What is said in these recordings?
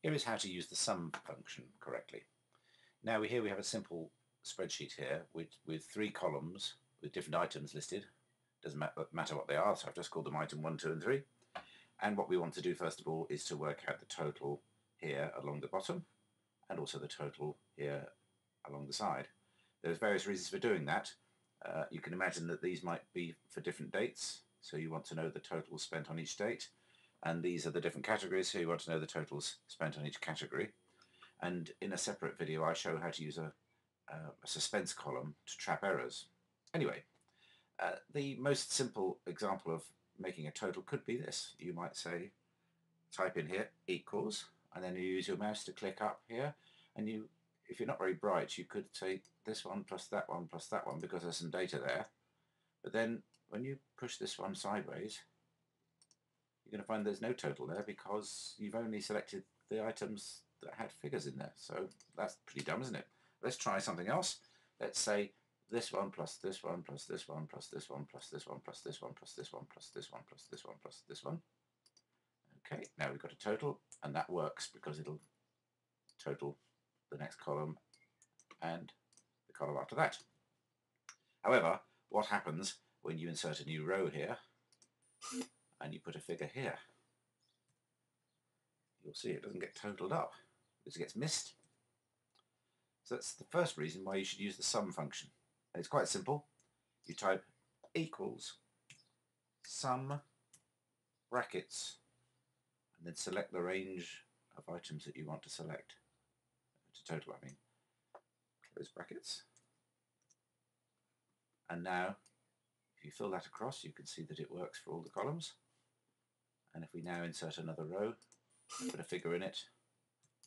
Here is how to use the sum function correctly. Now here we have a simple spreadsheet here with 3 columns with different items listed. Doesn't matter what they are, so I've just called them item 1, 2 and 3. And what we want to do first of all is to work out the total here along the bottom and also the total here along the side. There's various reasons for doing that. You can imagine that these might be for different dates, so you want to know the totals spent on each date, and these are the different categories, so you want to know the totals spent on each category. And in a separate video I show how to use a suspense column to trap errors. Anyway, the most simple example of making a total could be this. You might say, type in here equals, and then you use your mouse to click up here, and you, if you're not very bright, you could say this one plus that one plus that one because there's some data there. But then when you push this one sideways, you're going to find there's no total there because you've only selected the items that had figures in there. So that's pretty dumb, isn't it? Let's try something else. Let's say this one plus this one plus this one plus this one plus this one plus this one plus this one plus this one plus this one plus this one. Okay, now we've got a total, and that works because it'll total the next column and the column after that. However, what happens when you insert a new row here and you put a figure here? You'll see it doesn't get totaled up because it gets missed. So that's the first reason why you should use the sum function. And it's quite simple. You type equals sum brackets and then select the range of items that you want to select. To total, I mean. Close brackets. And now if you fill that across, you can see that it works for all the columns. And if we now insert another row, put a figure in it,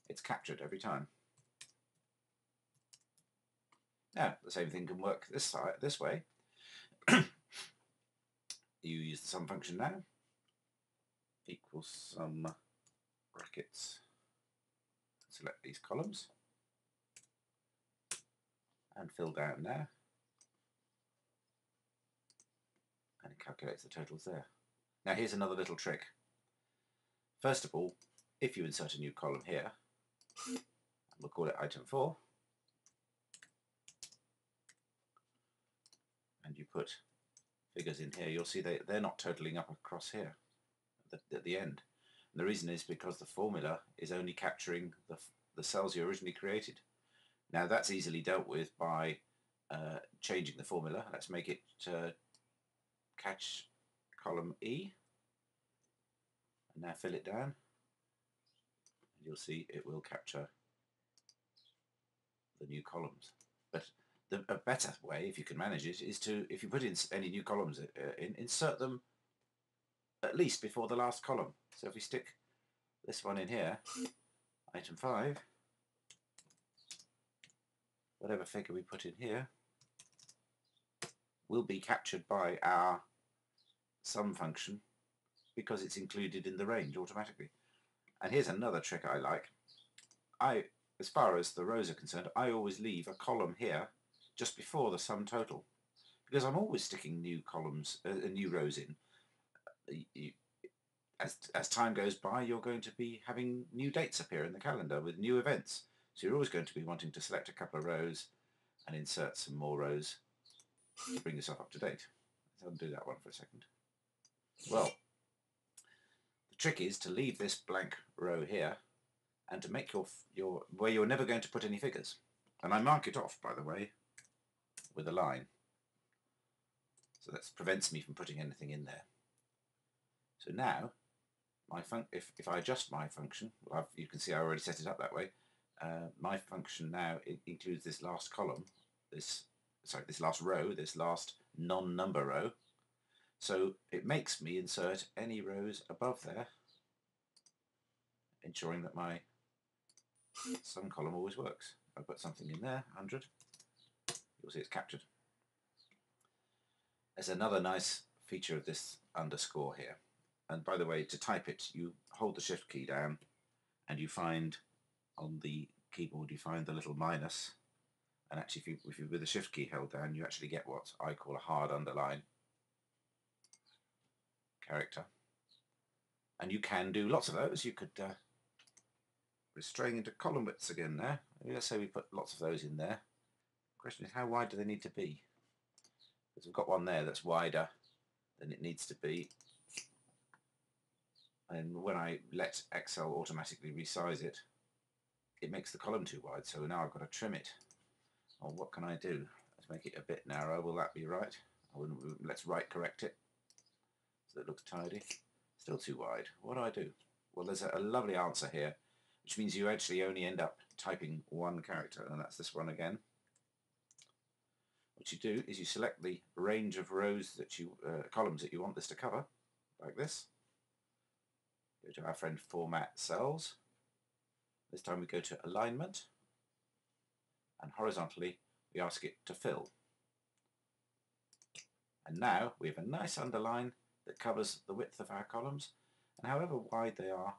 it's captured every time. Now the same thing can work this way. You use the sum function now, equals sum brackets, select these columns and fill down there, and it calculates the totals there. Now here's another little trick. First of all, if you insert a new column here, and we'll call it item 4, and you put figures in here, you'll see they're not totaling up across here at the end. And the reason is because the formula is only capturing the cells you originally created. Now that's easily dealt with by changing the formula. Let's make it catch column E, and now fill it down, and you'll see it will capture the new columns. But a better way, if you can manage it, is to, if you put in any new columns insert them at least before the last column. So if we stick this one in here, item 5, whatever figure we put in here will be captured by our sum function because it's included in the range automatically. And here's another trick I like. As far as the rows are concerned, I always leave a column here just before the sum total, because I'm always sticking new columns, new rows in. As time goes by, you're going to be having new dates appear in the calendar with new events. So you're always going to be wanting to select a couple of rows and insert some more rows to bring yourself up to date. Let's undo that one for a second. Well, the trick is to leave this blank row here and to make your where you're never going to put any figures. And I mark it off, by the way, with a line. So that prevents me from putting anything in there. So now, if I adjust my function, well, you can see I already set it up that way. My function now includes this last column, this last row, this last non-number row. So it makes me insert any rows above there, ensuring that my sum column always works. If I put something in there, 100, you'll see it's captured. There's another nice feature of this underscore here. And by the way, to type it, you hold the shift key down and you find on the keyboard, you find the little minus. And actually, if you with the shift key held down, you actually get what I call a hard underline character. And you can do lots of those. You could we're straying into column widths again now. Let's say we put lots of those in there. The question is, how wide do they need to be? Because we've got one there that's wider than it needs to be. And when I let Excel automatically resize it, it makes the column too wide. So now I've got to trim it. Well, what can I do? Let's make it a bit narrow. Will that be right? Let's right correct it so it looks tidy. Still too wide. What do I do? Well, there's a lovely answer here, which means you actually only end up typing one character, and that's this one again. What you do is you select the range of rows that you columns that you want this to cover, like this. Go to our friend Format Cells. This time we go to Alignment, and horizontally we ask it to fill. And now we have a nice underline that covers the width of our columns, and however wide they are,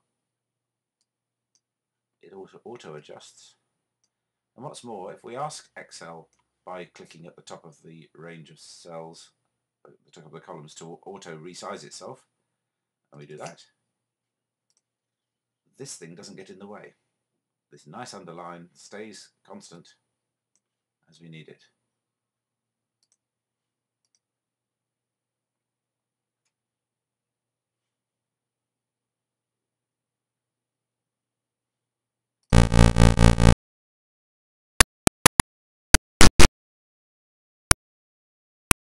it auto adjusts. And what's more, if we ask Excel by clicking at the top of the range of cells, at the top of the columns, to auto resize itself, and we do that, this thing doesn't get in the way. This nice underline stays constant as we need it.